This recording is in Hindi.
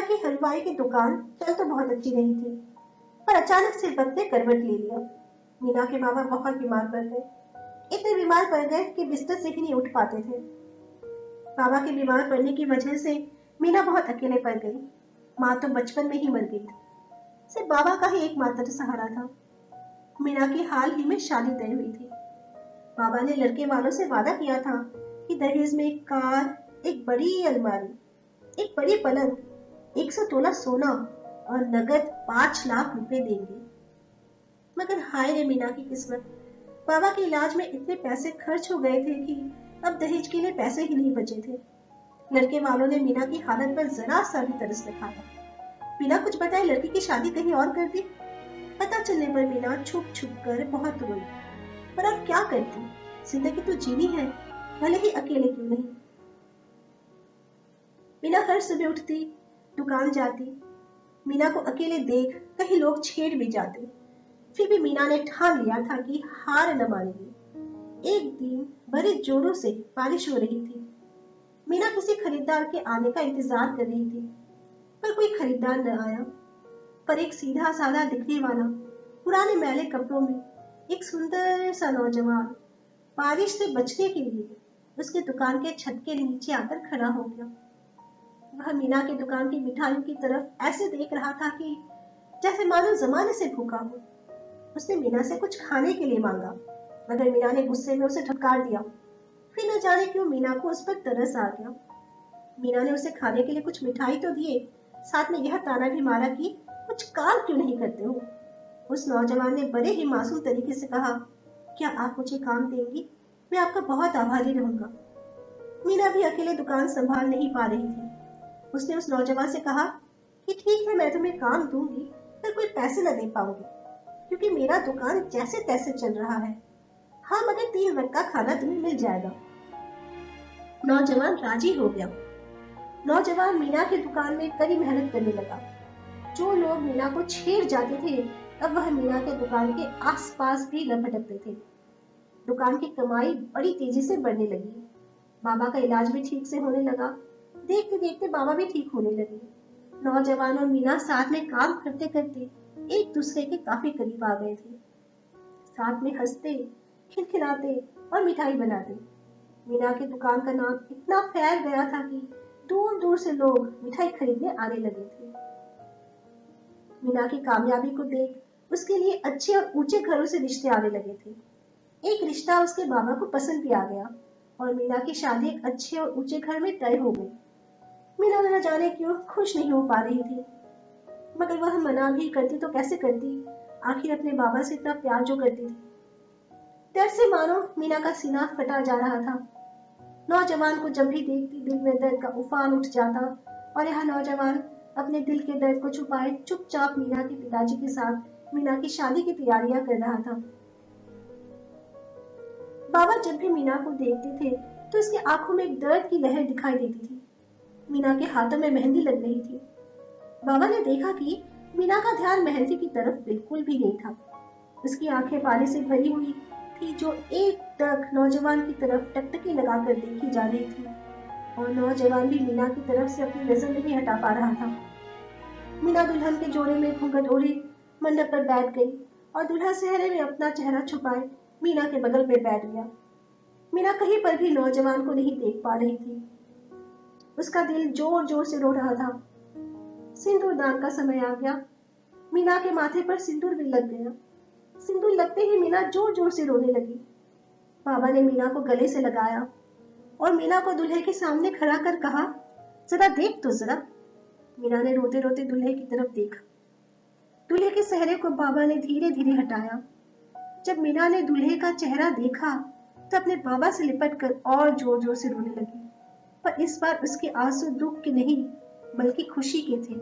मीना की हलवाई की दुकान चल तो बहुत अच्छी रही थी, पर अचानक से वक्त ने करवट ले लिया। मीना के बाबा बहुत बीमार पड़ गए। इतने बीमार पड़ गए कि बिस्तर से ही नहीं उठ पाते थे। बाबा के बीमार पड़ने की वजह से मीना बहुत अकेले पड़ गई। माँ तो बचपन में ही मर गई थी। सिर्फ बाबा का ही एकमात्र सहारा था। मीना की हाल ही में शादी तय हुई थी। बाबा ने लड़के वालों से वादा किया था कि दहेज में एक कार, एक बड़ी अलमारी, एक बड़ी पलंग, 100 तोला सोना और नगद 5 लाख रुपए देंगे। मगर हाय रे मीना की किस्मत, बाबा के इलाज में इतने पैसे खर्च हो गए थे कि अब दहेज के लिए पैसे ही नहीं बचे थे। लड़के वालों ने मीना की हालत पर जरा सा भी तरस दिखाया। बिना कुछ बताए लड़की की शादी कहीं और कर दी। पता चलने पर मीना छुप छुप कर बहुत रोई। पर अब क्या करती, जिंदगी तो जीनी है, भले ही अकेले क्यों नहीं। मीना हर सुबह उठती, दुकान जाती। मीना को अकेले देख कहीं लोग छेड़ भी जाते। फिर भी मीना ने ठान लिया था कि हार न मानेगी। एक दिन बड़े जोरों से बारिश हो रही थी। मीना किसी खरीदार के आने का इंतजार कर रही थी, पर कोई खरीदार न आया। पर एक सीधा साधा दिखने वाला, पुराने मैले कपड़ों में एक सुंदर सा नौजवान बारिश से बचने के लिए उसके दुकान के छत के नीचे आकर खड़ा हो गया। वह मीना की दुकान की मिठाइयों की तरफ ऐसे देख रहा था कि जैसे मानो जमाने से भूखा हो। उसने मीना से कुछ खाने के लिए मांगा, मगर मीना ने गुस्से में उसे धटकार दिया। फिर न जाने क्यों मीना को उस पर तरस आ गया। मीना ने उसे खाने के लिए कुछ मिठाई तो दिए, साथ में यह ताना भी मारा कि कुछ काम क्यों नहीं करते हो। उस नौजवान ने बड़े ही मासूम तरीके से कहा, क्या आप मुझे काम देंगी? मैं आपका बहुत आभारी रहूंगा। मीना भी अकेले दुकान संभाल नहीं पा रही थी। उसने उस नौजवान से कहा कि ठीक है, मैं तुम्हें काम दूंगी, पर कोई पैसे न दे पाऊंगी, क्योंकि मेरा दुकान जैसे तैसे चल रहा है। हाँ, मगर 3 वक्त का खाना तुम्हें मिल जाएगा। नौजवान राजी हो गया। नौजवान मीना की दुकान में कड़ी मेहनत करने लगा। जो लोग मीना को छेड़ जाते थे, अब वह मीना के दुकान के आसपास भी न भटकते थे। दुकान की कमाई बड़ी तेजी से बढ़ने लगी। बाबा का इलाज भी ठीक से होने लगा। देखते देखते बाबा भी ठीक होने लगे। नौजवान और मीना साथ में काम करते करते एक दूसरे के काफी करीब आ गए थे। साथ में हंसते, खिलखिलाते और मिठाई बनाते। मीना की दुकान का नाम इतना फैल गया था कि दूर दूर से लोग मिठाई खरीदने आने लगे थे। मीना की कामयाबी को देख उसके लिए अच्छे और ऊंचे घरों से रिश्ते आने लगे थे। एक रिश्ता उसके बाबा को पसंद भी आ गया और मीना की शादी एक अच्छे और ऊंचे घर में तय हो गई। मीना न जाने क्यों खुश नहीं हो पा रही थी, मगर वह मना भी करती तो कैसे करती, आखिर अपने बाबा से इतना प्यार जो करती थी। डर से मानो मीना का सीना फटा जा रहा था। नौजवान को जब भी देखती दिल में दर्द का उफान उठ जाता और यह नौजवान अपने दिल के दर्द को छुपाए चुपचाप मीना के पिताजी के साथ मीना की शादी की तैयारियां कर रहा था। बाबा जब भी मीना को देखते थे तो उसकी आंखों में एक दर्द की लहर दिखाई देती थी। मीना के हाथों में मेहंदी लग रही थी। बाबा ने देखा कि मीना का ध्यान मेहंदी की तरफ बिल्कुल भी नहीं था। उसकी आंखें पानी से भरी हुई थी, जो एक टक नौजवान की तरफ टकटकी लगाकर देखी जा रही थी, और नौजवान भी मीना की तरफ से अपनी नजर नहीं हटा पा रहा था। मीना दुल्हन के जोड़े में घूंघट ओढ़े मंडप पर बैठ गई और दूल्हा सेहरे में अपना चेहरा छुपाए मीना के बगल में बैठ गया। मीना कहीं पर भी नौजवान को नहीं देख पा रही थी। उसका दिल जोर जोर से रो रहा था। सिंदूर दान का समय आ गया। मीना के माथे पर सिंदूर भी लग गया। सिंदूर लगते ही मीना जोर जोर से रोने लगी। बाबा ने मीना को गले से लगाया और मीना को दूल्हे के सामने खड़ा कर कहा, जरा देख तो जरा। मीना ने रोते रोते दूल्हे की तरफ देखा। दूल्हे के चेहरे को बाबा ने धीरे धीरे हटाया। जब मीना ने दूल्हे का चेहरा देखा तो अपने बाबा से लिपट कर और जोर जोर से रोने लगी। पर इस बार उसके आंसू दुख के नहीं बल्कि खुशी के थे।